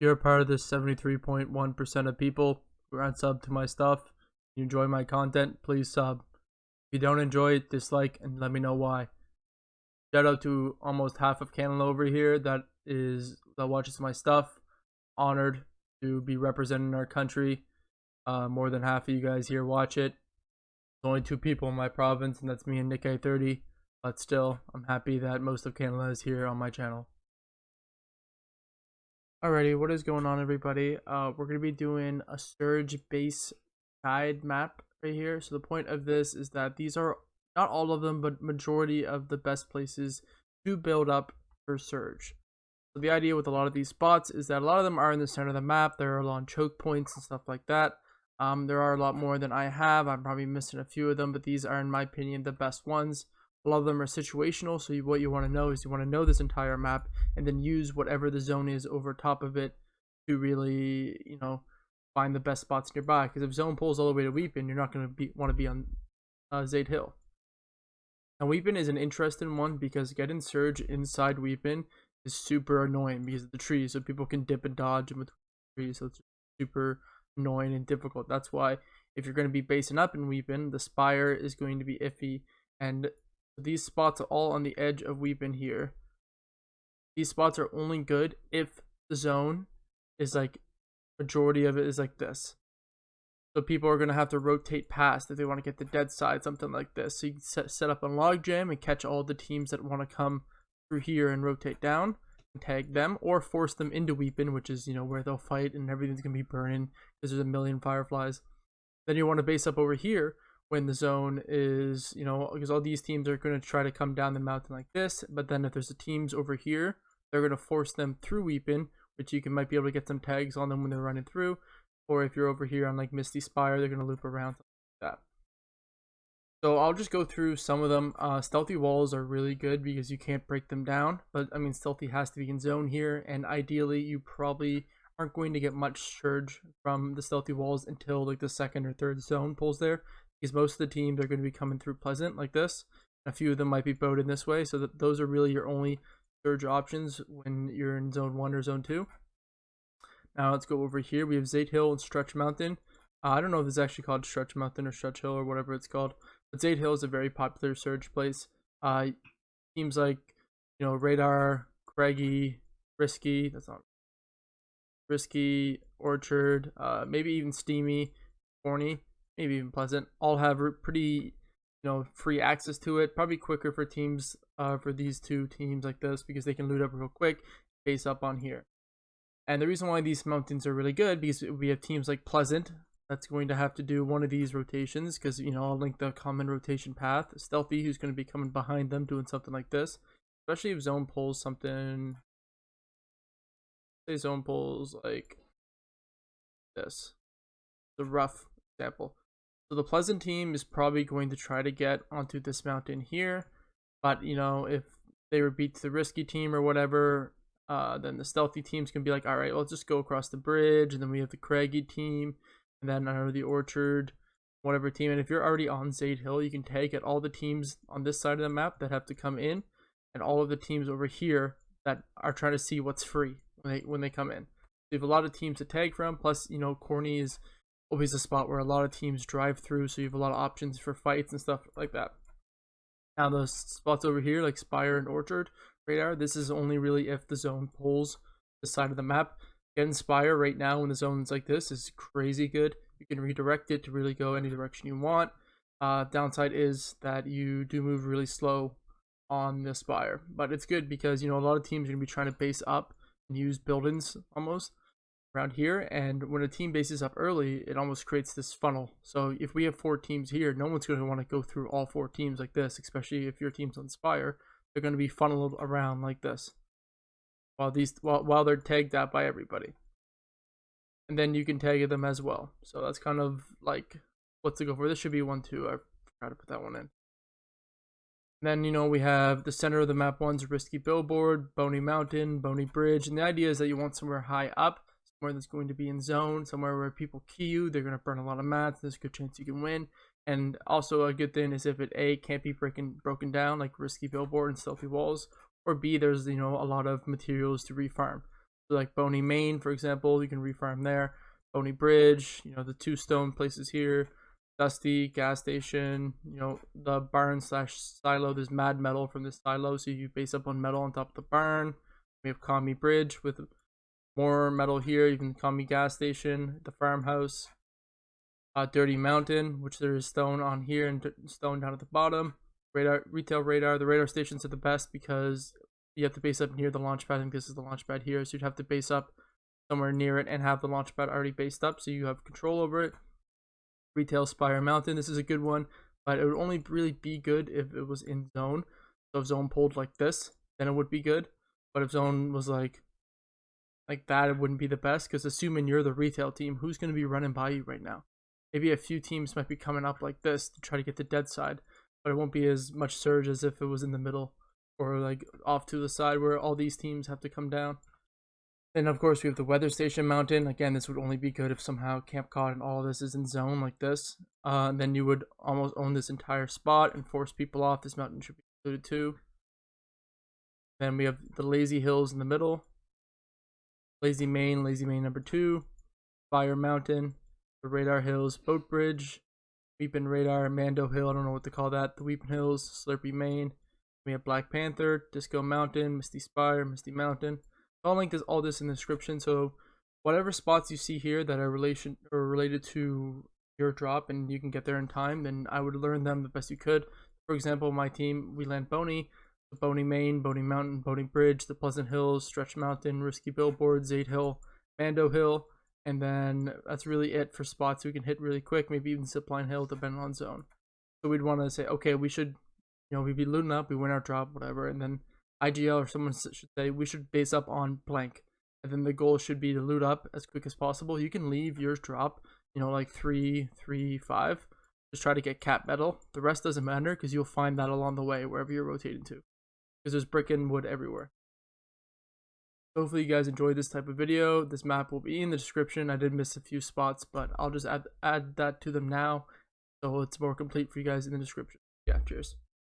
You're a part of this 73.1% of people who aren't subbed to my stuff. You enjoy my content, please sub. If you don't enjoy it, dislike and let me know why. Shout out to almost half of Canada over here that watches my stuff. Honored to be representing our country. More than half of you guys here watch it. There's only 2 people in my province, and that's me and Nick A30. But still, I'm happy that most of Canada is here on my channel. Alrighty, what is going on, everybody? We're going to be doing a Surge base guide map right here. So the point of this is that these are, not all of them, but majority of the best places to build up for Surge. So the idea with a lot of these spots is that a lot of them are in the center of the map. There are a lot of choke points and stuff like that. There are a lot more than I have. I'm probably missing a few of them, but these are, in my opinion, the best ones. A lot of them are situational, so what you want to know is you want to know this entire map and then use whatever the zone is over top of it to really, find the best spots nearby. Because if zone pulls all the way to Weepin, you're not going to want to be on Zade Hill. Now, Weepin is an interesting one because getting Surge inside Weepin is super annoying because of the trees, so people can dip and dodge in between trees, so it's super annoying and difficult. That's why if you're going to be basing up in Weepin, the Spire is going to be iffy, and these spots are all on the edge of Weepin here. These spots are only good if the zone is like, majority of it is like this. So people are going to have to rotate past if they want to get the dead side, something like this. So you can set up a logjam and catch all the teams that want to come through here and rotate down and tag them, or force them into Weepin, which is, where they'll fight and everything's going to be burning because there's a million fireflies. Then you want to base up over here when the zone is, because all these teams are going to try to come down the mountain like this, but then if there's the teams over here, they're going to force them through Weepin, which might be able to get some tags on them when they're running through, or if you're over here on like Misty Spire, they're going to loop around, something like that. So I'll just go through some of them. Stealthy walls are really good because you can't break them down, but I mean, stealthy has to be in zone here, and ideally you probably aren't going to get much surge from the stealthy walls until like the second or third zone pulls there, because most of the teams are going to be coming through Pleasant like this. A few of them might be boated this way, so that those are really your only surge options when you're in zone 1 or zone 2. Now let's go over here. We have Zade Hill and Stretch Mountain. I don't know if it's actually called Stretch Mountain or Stretch Hill or whatever it's called, but Zade Hill is a very popular surge place. Teams like, Radar, Craggy, Risky, that's not Risky, Orchard, maybe even Steamy, Corny, maybe even Pleasant, all have pretty, free access to it. Probably quicker for teams, for these 2 teams like this, because they can loot up real quick, base up on here. And the reason why these mountains are really good, because we have teams like Pleasant that's going to have to do one of these rotations, because I'll link the common rotation path. Stealthy, who's going to be coming behind them doing something like this, especially if zone pulls something. Say zone pulls like this, the rough example. So the Pleasant team is probably going to try to get onto this mountain here, but if they were beat to the Risky team or whatever, then the Stealthy team's gonna be like, all right, well, let's just go across the bridge, and then we have the Craggy team, and then the Orchard, whatever team. And if you're already on Zade Hill, you can tag at all the teams on this side of the map that have to come in, and all of the teams over here that are trying to see what's free when they come in. So you have a lot of teams to tag from. Plus, Corny is always a spot where a lot of teams drive through, so you have a lot of options for fights and stuff like that. Now those spots over here like Spire and Orchard, Radar, this is only really if the zone pulls the side of the map. Getting Spire right now when the zone's like this is crazy good. You can redirect it to really go any direction you want. Downside is that you do move really slow on the Spire, but it's good because a lot of teams are going to be trying to base up and use buildings almost around here, and when a team bases up early, it almost creates this funnel. So if we have 4 teams here, no one's going to want to go through all 4 teams like this, especially if your team's on Spire. They're going to be funneled around like this while they're tagged out by everybody, and then you can tag them as well. So that's kind of like what to go for. This should be 1 2. I forgot to put that one in. And then we have the center of the map one's Risky Billboard, Bony Mountain, Bony Bridge, and the idea is that you want somewhere high up, somewhere that's going to be in zone, somewhere where people key you. They're going to burn a lot of mats. There's a good chance you can win. And also a good thing is if it A, can't be broken down like Risky Billboard and Stealthy Walls, or B, there's a lot of materials to refarm. So like Boney Main, for example, you can refarm there. Boney Bridge, the 2 stone places here. Dusty gas station, the barn slash silo. There's mad metal from this silo, so you base up on metal on top of the barn. We have Kami Bridge with more metal here. Even Kami gas station, the farmhouse. Dirty Mountain, which there is stone on here and stone down at the bottom. Retail radar. The radar stations are the best because you have to base up near the launch pad. I think this is the launch pad here, so you'd have to base up somewhere near it and have the launch pad already based up, so you have control over it. Retail Spire Mountain. This is a good one, but it would only really be good if it was in zone. So if zone pulled like this, then it would be good. But if zone was like that, it wouldn't be the best, because assuming you're the retail team, who's going to be running by you right now? Maybe a few teams might be coming up like this to try to get the dead side, but it won't be as much surge as if it was in the middle or like off to the side where all these teams have to come down. And of course we have the weather station mountain. Again, this would only be good if somehow Camp Cod and all of this is in zone like this. Then you would almost own this entire spot and force people off. This mountain should be included too. Then we have the Lazy Hills in the middle. Lazy Main number 2. Fire Mountain, the Radar Hills, Boat Bridge, Weepin Radar, Mando Hill, I don't know what to call that, the Weepin Hills, Slurpy Main. We have Black Panther, Disco Mountain, Misty Spire, Misty Mountain. I'll link all this in the description, so whatever spots you see here that are related to your drop and you can get there in time, then I would learn them the best you could. For example, my team, we land Boney, the Boney Main, Boney Mountain, Boney Bridge, the Pleasant Hills, Stretch Mountain, Risky Billboard, Zade Hill, Mando Hill, and then that's really it for spots we can hit really quick, maybe even Zipline Hill depending on zone. So we'd want to say, okay, we should, we'd be looting up, we win our drop, whatever, and then IGL or someone should say we should base up on blank, and then the goal should be to loot up as quick as possible. You can leave yours drop, like 3, 3, 5. Just try to get cap metal. The rest doesn't matter because you'll find that along the way wherever you're rotating to, because there's brick and wood everywhere. Hopefully you guys enjoyed this type of video. This map will be in the description. I did miss a few spots, but I'll just add that to them now, so it's more complete for you guys in the description. Yeah, cheers.